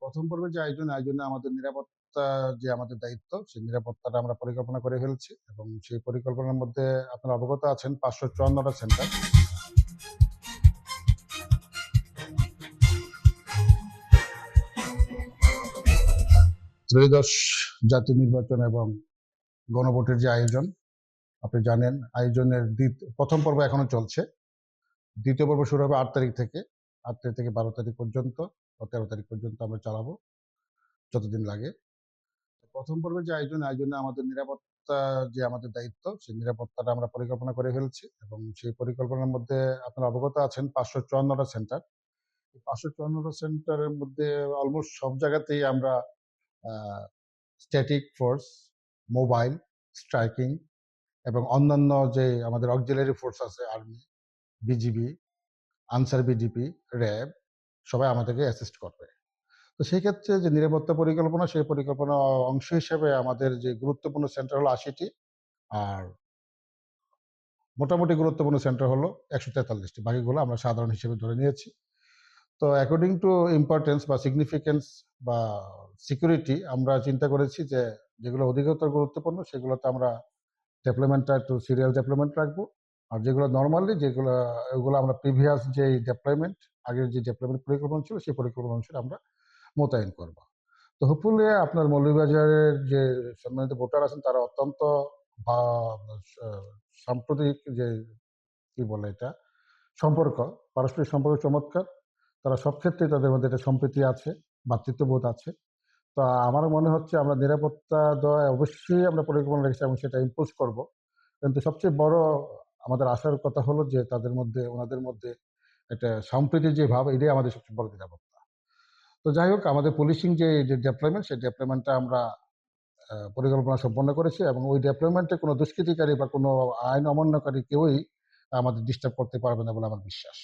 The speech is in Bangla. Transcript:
প্রথম পর্বে যে আয়োজনে আমাদের নিরাপত্তা যে আমাদের দায়িত্ব, সেই নিরাপত্তাটা আমরা পরিকল্পনা করে ফেলছি এবং সেই পরিকল্পনার মধ্যে আপনারা অবগত আছেন ৫৫৪টা সেন্টার। ত্রয়োদশ জাতীয় নির্বাচন এবং গণভোটের যে আয়োজন, আপনি জানেন আয়োজনের প্রথম পর্ব এখনো চলছে। দ্বিতীয় পর্ব শুরু হবে ৮ তারিখ থেকে। ৮ তারিখ থেকে ১২ তারিখ পর্যন্ত বা ১৩ তারিখ পর্যন্ত আমরা চালাবো, যতদিন লাগে। প্রথম পর্বে যে আয়োজনে আমাদের নিরাপত্তা যে আমাদের দায়িত্ব, সেই নিরাপত্তাটা আমরা পরিকল্পনা করে ফেলছি এবং সেই পরিকল্পনার মধ্যে আপনারা অবগত আছেন ৫৫৪টা সেন্টার। এই ৫৫৪টা সেন্টারের মধ্যে অলমোস্ট সব জায়গাতেই আমরা স্ট্যাটিক ফোর্স, মোবাইল, স্ট্রাইকিং এবং অন্যান্য যে আমাদের অক্সিলারি ফোর্স আছে, army, BGB, answer BDP, RAB, সবাই আমাদেরকে অ্যাসিস্ট করবে। তো সেই ক্ষেত্রে যে নিরাপত্তা পরিকল্পনা, সেই পরিকল্পনার অংশ হিসেবে আমাদের যে গুরুত্বপূর্ণ সেন্টার হলো ৮০টি, আর মোটামুটি গুরুত্বপূর্ণ সেন্টার হলো ১৪৩টি। বাকিগুলো আমরা সাধারণ হিসেবে ধরে নিয়েছি। তো অ্যাকর্ডিং টু ইম্পর্টেন্স বা সিগনিফিকেন্স বা সিকিউরিটি আমরা চিন্তা করেছি যে যেগুলো অধিকতর গুরুত্বপূর্ণ সেগুলোতে আমরা ডেপ্লয়মেন্টটা একটু সিরিয়াল ডেপ্লয়মেন্ট রাখবো। আর যেগুলো নরমালি ওগুলো আমরা প্রিভিয়াস যে ডেপ্লয়মেন্ট, আগের যে ডেপ্লয়মেন্ট পরিকল্পনা ছিল সেই পরিকল্পনা অনুসারে আমরা মোতায়েন করব। তো হোপফুলি আপনার মৌলভীবাজারের যে সম্মানিত ভোটার আছেন তারা অত্যন্ত সাম্প্রতিক যে কি বলে এটা সম্পর্ক, পারস্পরিক সম্পর্ক চমৎকার। তারা সব ক্ষেত্রেই তাদের মধ্যে একটা সম্প্রীতি আছে, ভ্রাতৃত্ববোধ আছে। তো আমার মনে হচ্ছে আমরা নিরাপত্তা দেওয়া অবশ্যই আমরা পরিকল্পনা রেখেছি এবং সেটা ইম্পোজ করব। কিন্তু সবচেয়ে বড় আমাদের আশার কথা হলো যে ওনাদের মধ্যে একটা সম্প্রীতির যে ভাব, এটাই আমাদের সবচেয়ে বড় নিরাপত্তা। তো যাই হোক, আমাদের পুলিশিং যে ডেপ্লয়মেন্ট, সেই ডেপ্লয়মেন্টটা আমরা পরিকল্পনা সম্পন্ন করেছি এবং ওই ডেপ্লয়মেন্টে কোনো দুষ্কৃতিকারী বা কোনো আইন অমান্যকারী কেউই আমাদের ডিস্টার্ব করতে পারবে না বলে আমার বিশ্বাস।